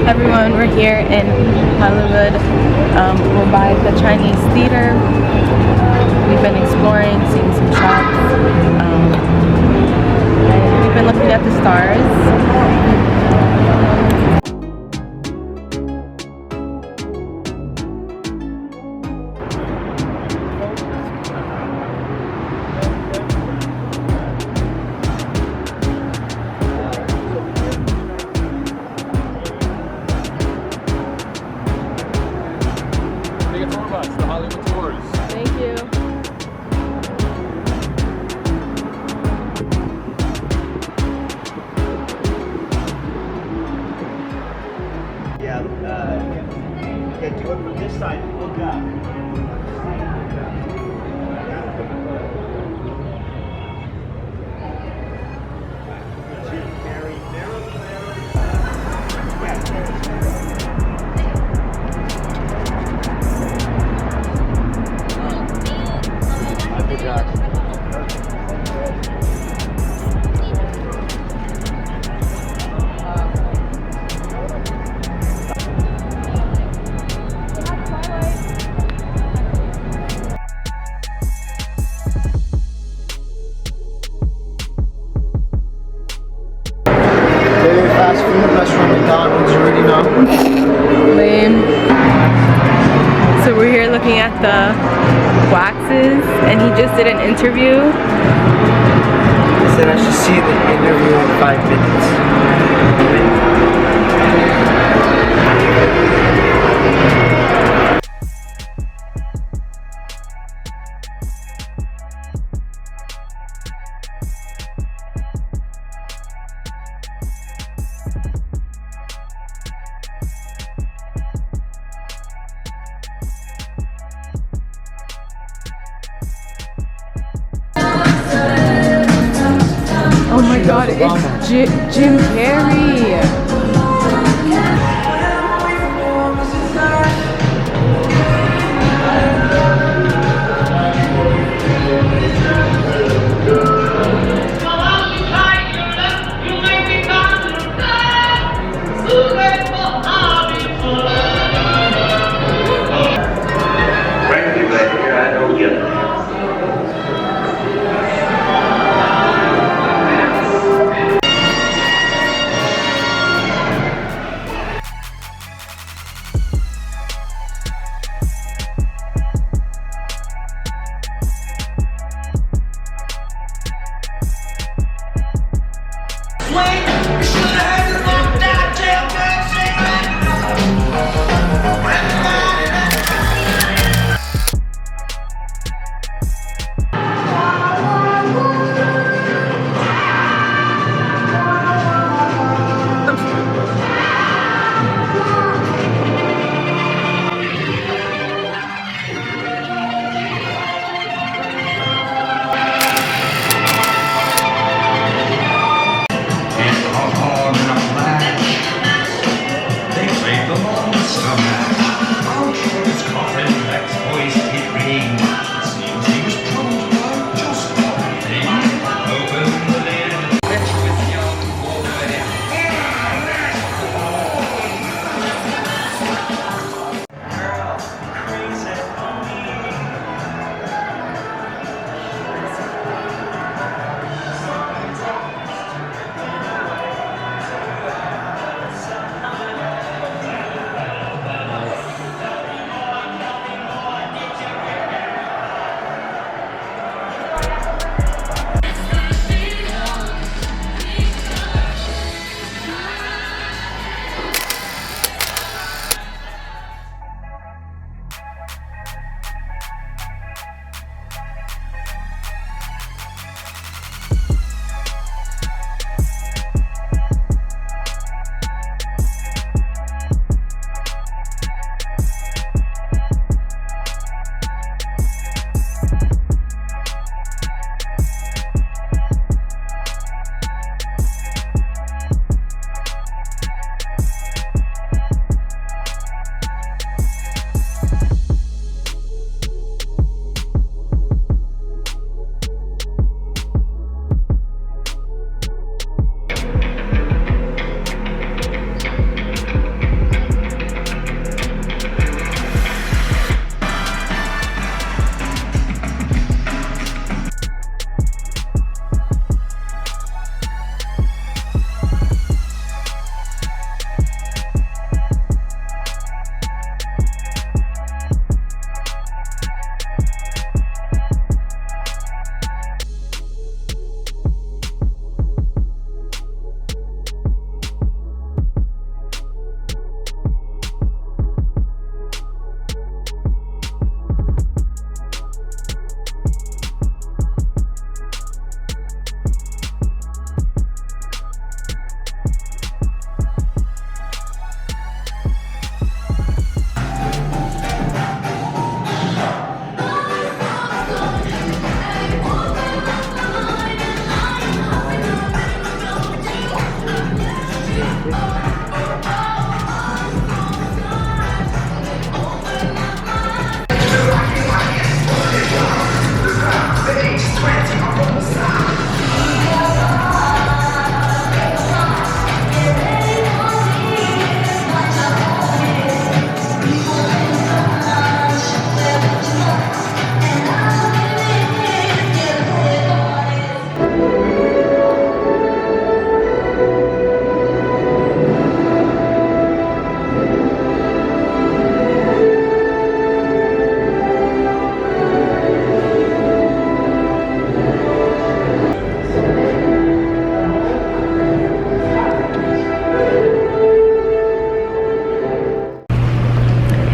Everyone, we're here in Hollywood. We're by the Chinese theater. We've been exploring, seeing some shops, and we've been looking at the stars. The Hollywood tours. Thank you. Yeah, do it from this side. Look up. Fast food restaurant, McDonald's, you already know. Lame. So we're here looking at the waxes, and he just did an interview. He said I should see the interview in 5 minutes. Oh my god, it's Jim Carrey!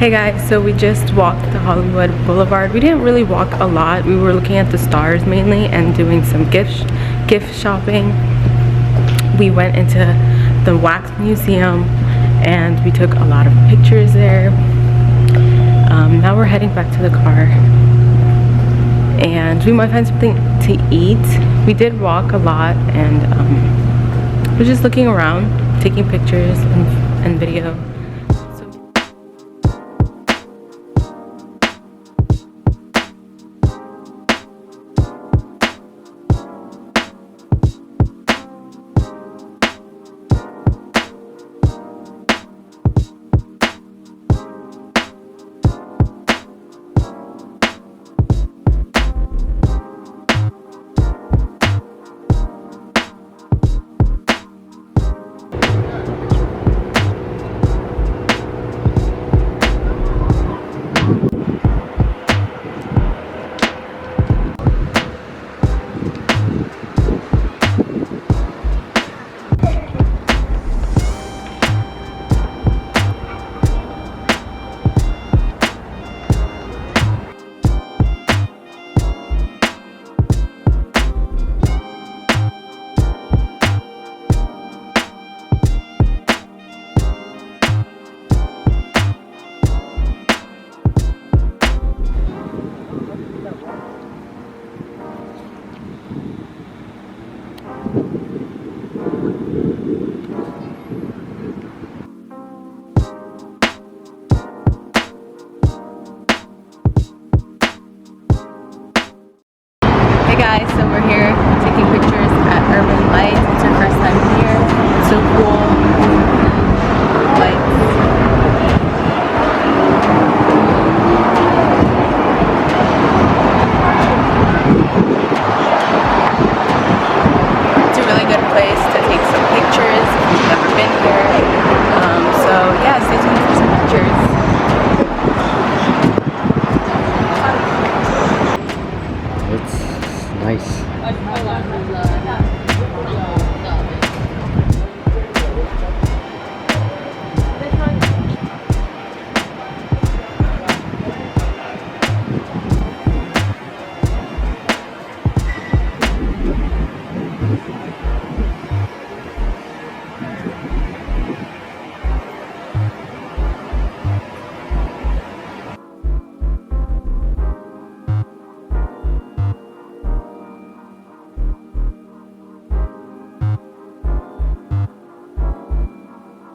Hey guys, so we just walked the Hollywood Boulevard. We didn't really walk a lot. We were looking at the stars mainly and doing some gift shopping. We went into the wax museum and we took a lot of pictures there. Now we're heading back to the car and we might find something to eat. We did walk a lot and we're just looking around, taking pictures and video.